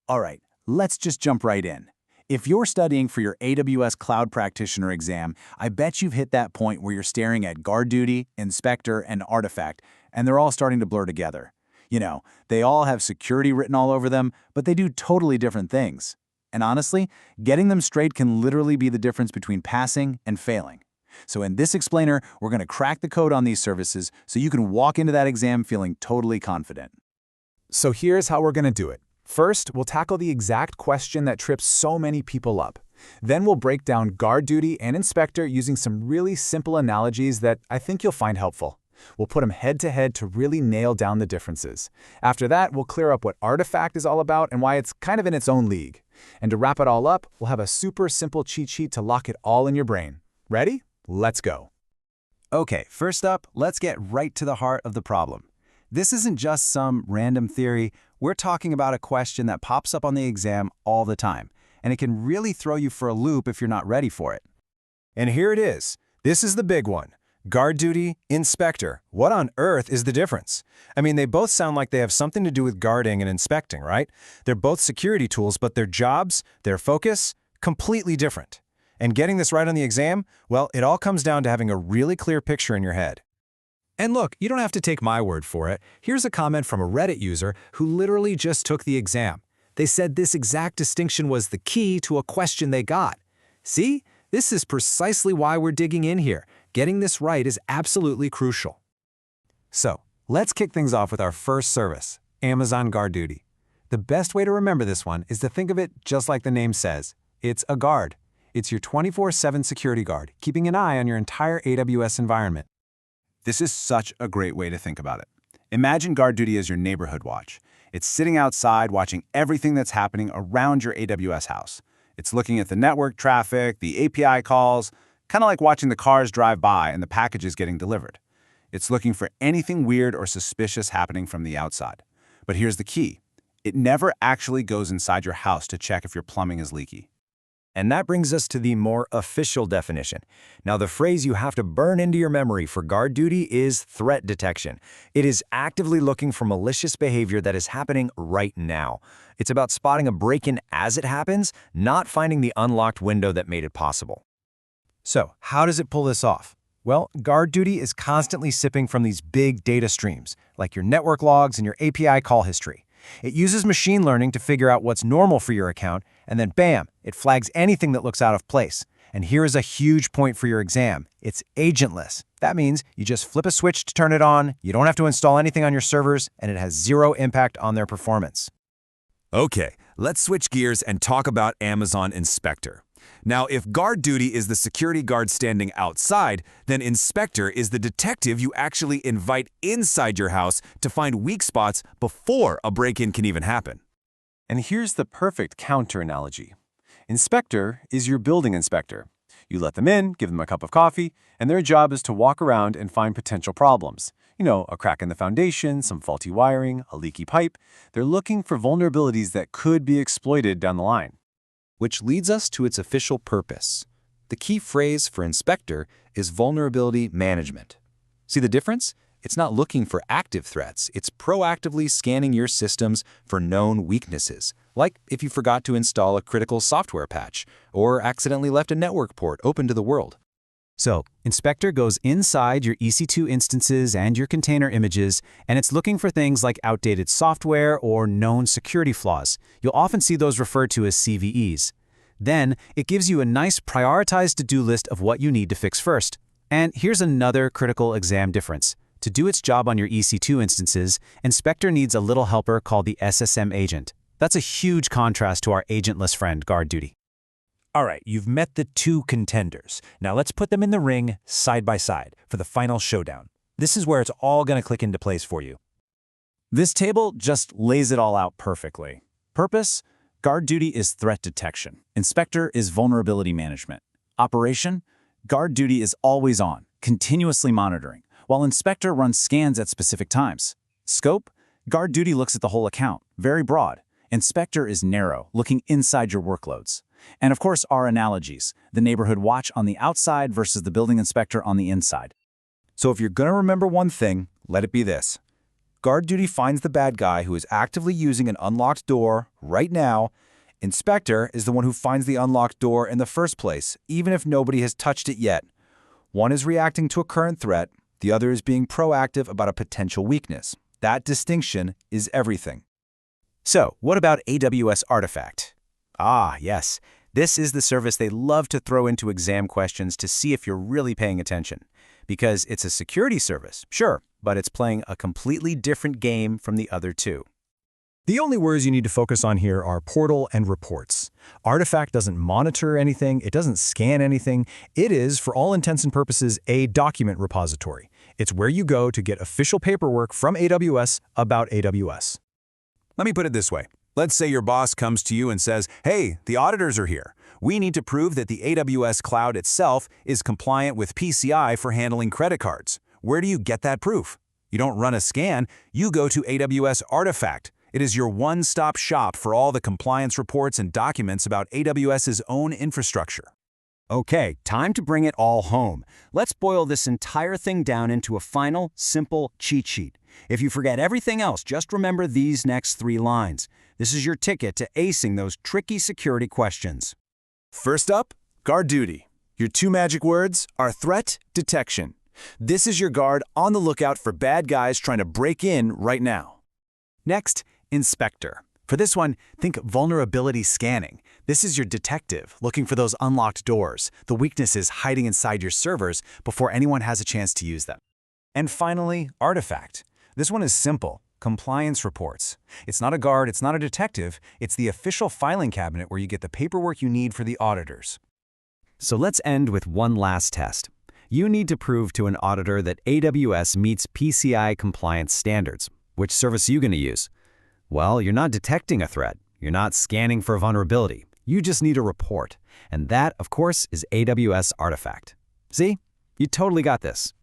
All right, let's just jump right in. If you're studying for your AWS Cloud Practitioner exam, I bet you've hit that point where you're staring at GuardDuty, Inspector, and Artifact, and they're all starting to blur together. They all have security written all over them, but they do totally different things. And honestly, getting them straight can literally be the difference between passing and failing. So in this explainer, we're going to crack the code on these services so you can walk into that exam feeling totally confident. So here's how we're going to do it. First, we'll tackle the exact question that trips so many people up. Then we'll break down GuardDuty and Inspector using some really simple analogies that I think you'll find helpful. We'll put them head-to-head to really nail down the differences. After that, we'll clear up what Artifact is all about and why it's kind of in its own league. And to wrap it all up, we'll have a super simple cheat sheet to lock it all in your brain. Ready? Let's go. Okay, first up, let's get right to the heart of the problem. This isn't just some random theory. We're talking about a question that pops up on the exam all the time, and it can really throw you for a loop if you're not ready for it. And here it is. This is the big one. GuardDuty, Inspector. What on earth is the difference? I mean, they both sound like they have something to do with guarding and inspecting, right? They're both security tools, but their jobs, their focus, completely different. And getting this right on the exam, well, it all comes down to having a really clear picture in your head. And look, you don't have to take my word for it. Here's a comment from a Reddit user who literally just took the exam. They said this exact distinction was the key to a question they got. See? This is precisely why we're digging in here. Getting this right is absolutely crucial. So, let's kick things off with our first service, Amazon GuardDuty. The best way to remember this one is to think of it just like the name says. It's a guard. It's your 24/7 security guard, keeping an eye on your entire AWS environment. This is such a great way to think about it. Imagine GuardDuty as your neighborhood watch. It's sitting outside watching everything that's happening around your AWS house. It's looking at the network traffic, the API calls, kind of like watching the cars drive by and the packages getting delivered. It's looking for anything weird or suspicious happening from the outside. But here's the key. It never actually goes inside your house to check if your plumbing is leaky. And that brings us to the more official definition. Now, the phrase you have to burn into your memory for GuardDuty is threat detection. It is actively looking for malicious behavior that is happening right now. It's about spotting a break-in as it happens, not finding the unlocked window that made it possible. So, how does it pull this off? Well, GuardDuty is constantly sipping from these big data streams, like your network logs and your API call history. It uses machine learning to figure out what's normal for your account, and then bam, it flags anything that looks out of place. And here is a huge point for your exam. It's agentless. That means you just flip a switch to turn it on, you don't have to install anything on your servers, and it has zero impact on their performance. Okay, let's switch gears and talk about Amazon Inspector. Now, if GuardDuty is the security guard standing outside, then Inspector is the detective you actually invite inside your house to find weak spots before a break-in can even happen. And here's the perfect counter analogy. Inspector is your building inspector. You let them in, give them a cup of coffee, and their job is to walk around and find potential problems. A crack in the foundation, some faulty wiring, a leaky pipe. They're looking for vulnerabilities that could be exploited down the line. Which leads us to its official purpose. The key phrase for Inspector is vulnerability management. See the difference? It's not looking for active threats, it's proactively scanning your systems for known weaknesses, like if you forgot to install a critical software patch or accidentally left a network port open to the world. So, Inspector goes inside your EC2 instances and your container images, and it's looking for things like outdated software or known security flaws. You'll often see those referred to as CVEs. Then, it gives you a nice prioritized to-do list of what you need to fix first. And here's another critical exam difference. To do its job on your EC2 instances, Inspector needs a little helper called the SSM agent. That's a huge contrast to our agentless friend, GuardDuty. All right, you've met the two contenders. Now let's put them in the ring side by side for the final showdown. This is where it's all going to click into place for you. This table just lays it all out perfectly. Purpose: GuardDuty is threat detection. Inspector is vulnerability management. Operation: GuardDuty is always on, continuously monitoring, while Inspector runs scans at specific times. Scope: GuardDuty looks at the whole account, very broad. Inspector is narrow, looking inside your workloads. And of course, our analogies, the neighborhood watch on the outside versus the building inspector on the inside. So if you're going to remember one thing, let it be this. GuardDuty finds the bad guy who is actively using an unlocked door right now. Inspector is the one who finds the unlocked door in the first place, even if nobody has touched it yet. One is reacting to a current threat, the other is being proactive about a potential weakness. That distinction is everything. So, what about AWS Artifact? Ah, yes. This is the service they love to throw into exam questions to see if you're really paying attention. Because it's a security service, sure, but it's playing a completely different game from the other two. The only words you need to focus on here are portal and reports. Artifact doesn't monitor anything, it doesn't scan anything. It is, for all intents and purposes, a document repository. It's where you go to get official paperwork from AWS about AWS. Let me put it this way. Let's say your boss comes to you and says, hey, the auditors are here. We need to prove that the AWS cloud itself is compliant with PCI for handling credit cards. Where do you get that proof? You don't run a scan, you go to AWS Artifact. It is your one-stop shop for all the compliance reports and documents about AWS's own infrastructure. Okay, time to bring it all home. Let's boil this entire thing down into a final, simple cheat sheet. If you forget everything else, just remember these next 3 lines. This is your ticket to acing those tricky security questions. First up, GuardDuty. Your 2 magic words are threat detection. This is your guard on the lookout for bad guys trying to break in right now. Next, Inspector. For this one, think vulnerability scanning. This is your detective looking for those unlocked doors, the weaknesses hiding inside your servers before anyone has a chance to use them. And finally, Artifact. This one is simple. Compliance reports. It's not a guard, it's not a detective, it's the official filing cabinet where you get the paperwork you need for the auditors. So let's end with one last test. You need to prove to an auditor that AWS meets PCI compliance standards. Which service are you going to use? Well, you're not detecting a threat. You're not scanning for vulnerability. You just need a report. And that, of course, is AWS Artifact. See? You totally got this.